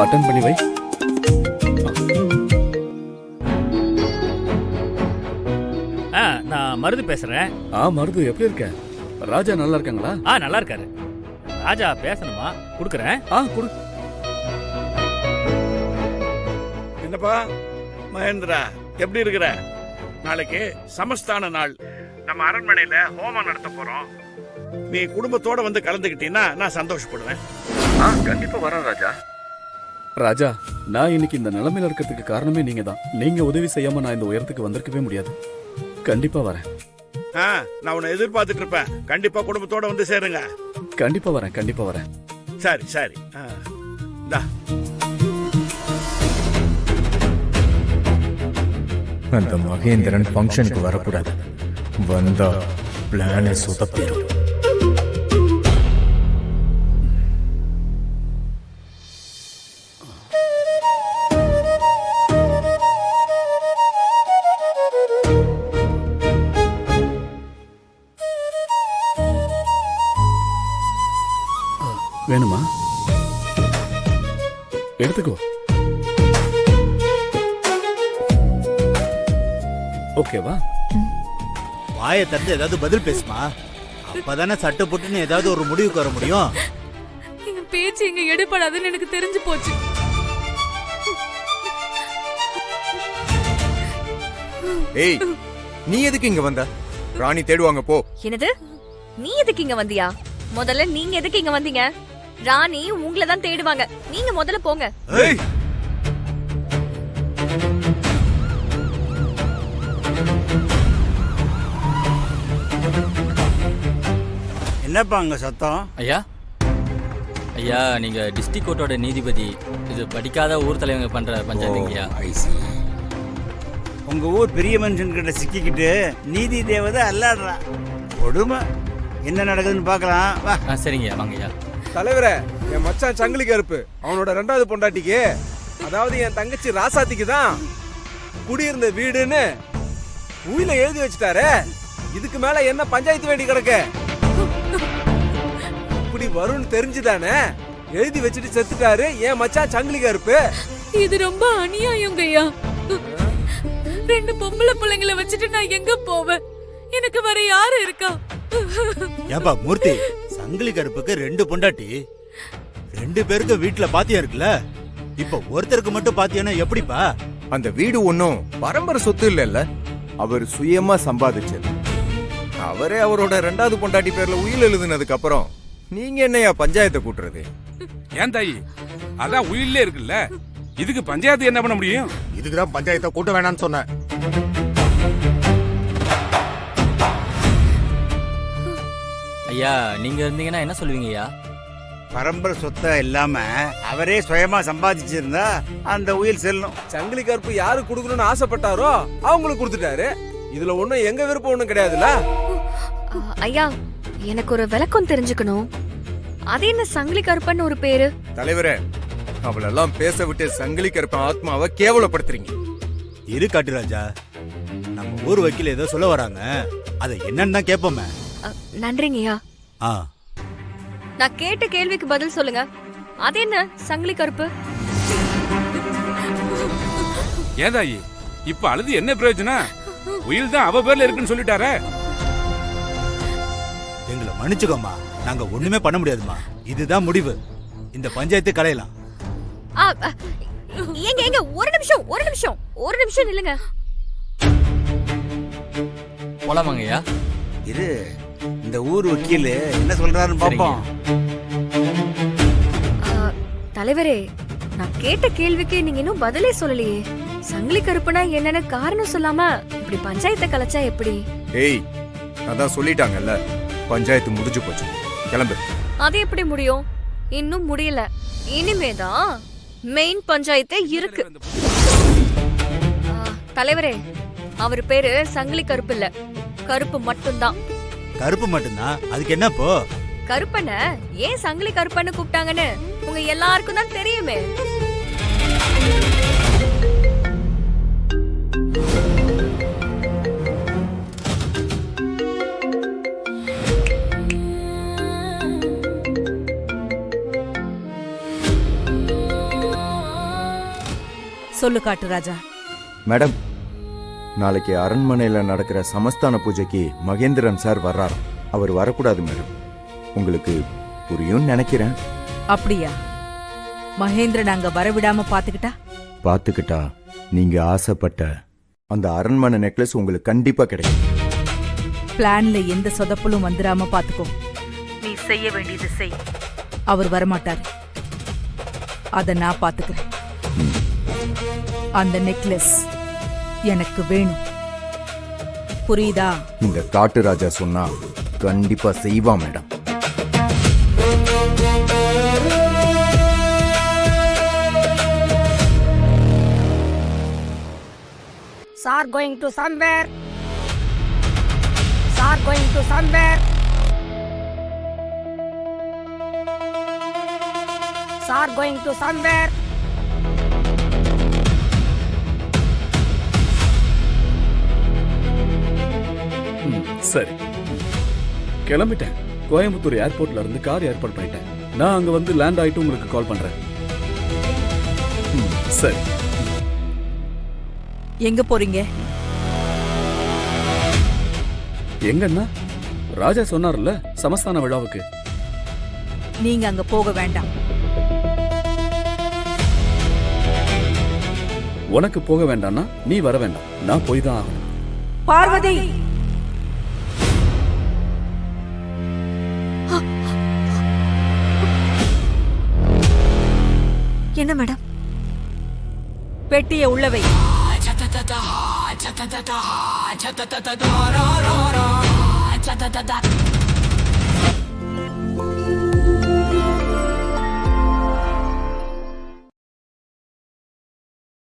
Attend பண்ணி வை. நான் மருது பேசுறேன். மருது எப்படி இருக்க? ராஜா நல்லா இருக்காங்களா? நல்லா இருக்காரு. ராஜா பேசணுமா? குடுக்குறேன். குடு. என்னப்பா மகேந்திரா, எப்படி இருக்கிற? நாளைக்கு சமஸ்தான நாள். நம்ம அரண்மனையில ஹோமம் நடத்த போறோம். நீ குடும்பத்தோட வந்து கலந்துக்கிட்டீன்னா நான் சந்தோஷப்படுவேன். கண்டிப்பா வரேன் ராஜா. ராஜா, நான் இன்னைக்கு இந்த நிலைமையில இருக்கிறதுக்கு காரணமே நீங்க தான். நீங்க உதவி செய்யாம நான் இந்த உயரத்துக்கு வந்திருக்கவே முடியாது. கண்டிப்பா வரேன். நான் உன்னை எதிர்பார்த்துட்டு இருப்பேன். கண்டிப்பா குடும்பத்தோட வந்து சேருங்க. கண்டிப்பா வரேன், கண்டிப்பா வரேன். சரி சரி. அந்த மகேந்திரன் ஃபங்க்ஷனுக்கு வரக்கூடாது. வந்தா பிளானை சொதப்பிடும். வேணுமா? எடுத்துக்கோ. ஓகேவா? வாயை திறந்து ஏதாவது பதில் பேசுமா. அப்பதானே சட்டை போட்டுன்னு ஏதாவது ஒரு முடிவுக்கு வர முடியும். எங்க பேச்சு இங்க எடுபடாதுன்னு எனக்கு தெரிஞ்சு போச்சு. ஏய், நீ எதுக்கு இங்க வந்த? ராணி தேடுவாங்க போ. என்னது? நீ எதுக்கு இங்க வந்தியா? முதல்ல நீங்க எதுக்கு இங்க வந்தீங்க? ராணி உங்களை தான் தேடுவாங்க. நீங்க முதல்ல போங்க. என்னப்பா அங்க சத்தம்? ஐயா, நீங்க டிஸ்ட்ரிக்ட் கோர்ட்டோட நீதிபதி. இது படிக்காத ஊர் தலைவங்க பண்ற பஞ்சாயத்துங்கய்யா. உங்க ஊர் பெரிய மனுஷன் கிட்ட சிக்கிக்கிட்டு நீதி தேவதை அல்லாடுறா. கொடுமை. என்ன நடக்குதுன்னு பாக்கலாம். வா. சரிங்கய்யா, வாங்கய்யா. தலைவரே, என் மச்சான் சங்கிலி கருப்பு அவனோட 2வது பொண்டாட்டிக்கு, அதாவது என் தங்கச்சி ராசாத்திக்கு தான் குடியிருந்த வீடுன்னு உயில எழுதி வச்சுட்டாரு. இதுக்கு மேல என்ன பஞ்சாயத்து வேண்டி கிடக்கு? இப்படி வரும்னு தெரிஞ்சுதானே எழுதி வச்சுட்டு செத்துட்டாரு என் மச்சான் சங்கிலி கருப்பு. இது ரொம்ப அநியாயங்கய்யா. 2 பொம்பளை பிள்ளைங்களை வச்சுட்டு நான் எங்க போவேன்? எனக்கு வேற யாரு இருக்கா? ஏப்பா மூர்த்தி, சங்கிலி கருப்புக்கு 2 பொண்டாட்டி, 2 பேருக்கு வீட்டுல பாத்தியம் இருக்குல்ல. இப்ப ஒருத்தருக்கு மட்டும் பாத்தியம்னா எப்படிப்பா? அந்த வீடு ஒன்னும் பரம்பரை சொத்து இல்ல, அவர் சுயமா சம்பாதிச்சது. அவரே அவரோட 2வது பொண்டாட்டி பேர்ல உயில் எழுதுனதுக்கு அப்புறம் நீங்க என்னையா பஞ்சாயத்தை கூட்டுறது? ஏன் தாயி, அதான் உயிலே இருக்குல்ல, இதுக்கு பஞ்சாயத்து என்ன பண்ண முடியும்? இதுக்குதான் பஞ்சாயத்தை கூட்ட வேணாம்னு சொன்னேன். ஐயா, நீங்க இருந்தீங்கன்னா என்ன சொல்லுவீங்கய்யா? பரம்பரை சொத்தை இல்லாம அவரே சுயமா சம்பாதிச்சிருந்தா அந்த உயில் செல்லும். சங்கிலி கருப்பு யாரு கொடுக்கணும்னு ஆசைப்பட்டாரோ அவங்களுக்கு கொடுத்துட்டாரு. இதுல ஒண்ணும் எங்க விருப்பம் ஒண்ணும் கிடையாதுல்ல. ஐயா, எனக்கு ஒரு விளக்கம் தெரிஞ்சுக்கணும். அது என்ன சங்கிலி கருப்பன்னு ஒரு பேரு? தலைவரே, அவளெல்லாம் பேச விட்டு சங்கிலி கருப்பன் ஆத்மாவை கேவலப்படுத்துறீங்க. இரு காட்டுராஜா, நம்ம ஊர் வக்கீல் ஏதோ சொல்ல வராங்க, அதை என்னன்னு தான் கேட்போமே. நன்றிங்கய்யா. நான் கேட்ட கேள்விக்கு பதில் சொல்லுங்க. அது என்ன சங்கிலி கருப்பு? ஏன் தாயி, இப்ப அழுது என்ன பிரயோஜனம்? உயில் தான் அவ பேர்ல இருக்குன்னு சொல்லிட்டாரே. எங்களை மன்னிச்சுக்கோமா, நாங்க ஒண்ணுமே பண்ண முடியாதுமா. இதுதான் முடிவு. இந்த பஞ்சாயத்து கலையலாம். ஏங்க ஒரு நிமிஷம் நில்லுங்க. போலாமாங்கய்யா? இரு, இந்த ஊர் வக்கீல் என்ன சொல்றாருன்னு பாப்போம். தலைவரே, நான் கேட்ட கேள்விக்கு நீங்க இன்னும் பதிலே சொல்லலையே. சங்கிலி கருப்புனா என்னன்னு காரணம் சொல்லாம இப்படி பஞ்சாயத்தை கலைச்சா எப்படி? ஏய், அதான் சொல்லிட்டாங்கல்ல, பஞ்சாயத்து முடிஞ்சு போச்சு, கிளம்பு. அது எப்படி முடியும்? இன்னும் முடியல. இனிமேதான் மெயின் பஞ்சாயத்தே இருக்கு. தலைவரே, அவர் பேரு சங்கிலி கருப்பு இல்ல, கருப்பு மட்டும்தான். கருப்பு மட்டும்தான்? அதுக்கு என்னப்போ? கருப்பன ஏன் சங்கிலி கருப்பன்னு கூப்பிட்டாங்கன்னு உங்க எல்லாருக்கும் தான் தெரியுமே. சொல்லு காட்டு ராஜா. மேடம், நாளைக்கு அரண்மனையில நடக்கிற சமஸ்தான பூஜைக்கு மகேந்திரன் சார் வர்றாரு. அவர் வரக்கூடாது மேடம். உங்களுக்கு புரியும் நினைக்கிறேன். அப்படியா? மகேந்திரன் அங்க வரவிடாம பாத்துக்கிட்டா நீங்க ஆசைப்பட்ட அந்த அரண்மனை நெக்லஸ் உங்களுக்கு கண்டிப்பா கிடைக்கும். பிளான்ல எந்த சொதப்பலும் வந்துடாம பாத்துக்கோ. நீ செய்ய வேண்டியது செய். அவர் வரமாட்டார். அத நான் பாத்துக்கிறேன். அந்த நெக்லஸ் எனக்கு வேணும். புரியுதா? இந்த காட்டு ராஜா சொன்னா கண்டிப்பா செய்வா madam. Sir going to somewhere. Sir going to somewhere. Sir going to somewhere. சரி, கிளம்பிட்டேன். கோயம்புத்தூர் ஏர்போர்ட்ல இருந்து கார் ஏற்பாடு பண்ணிட்டேன். நான் அங்க வந்து லேண்ட் ஆயிட்டு உங்களுக்கு கால் பண்றேன். சரி. எங்க போறீங்க? எங்கன்னா ராஜா சொன்னார்ல சமஸ்தான விழாவுக்கு. நீங்க அங்க போக வேண்டாம். உனக்கு போக வேண்டாம்னா நீ வர வேண்டாம். நான் போய் தான் ஆகணும். பார்வதி, என்ன மேடம்? பெட்டியை உள்ள வை.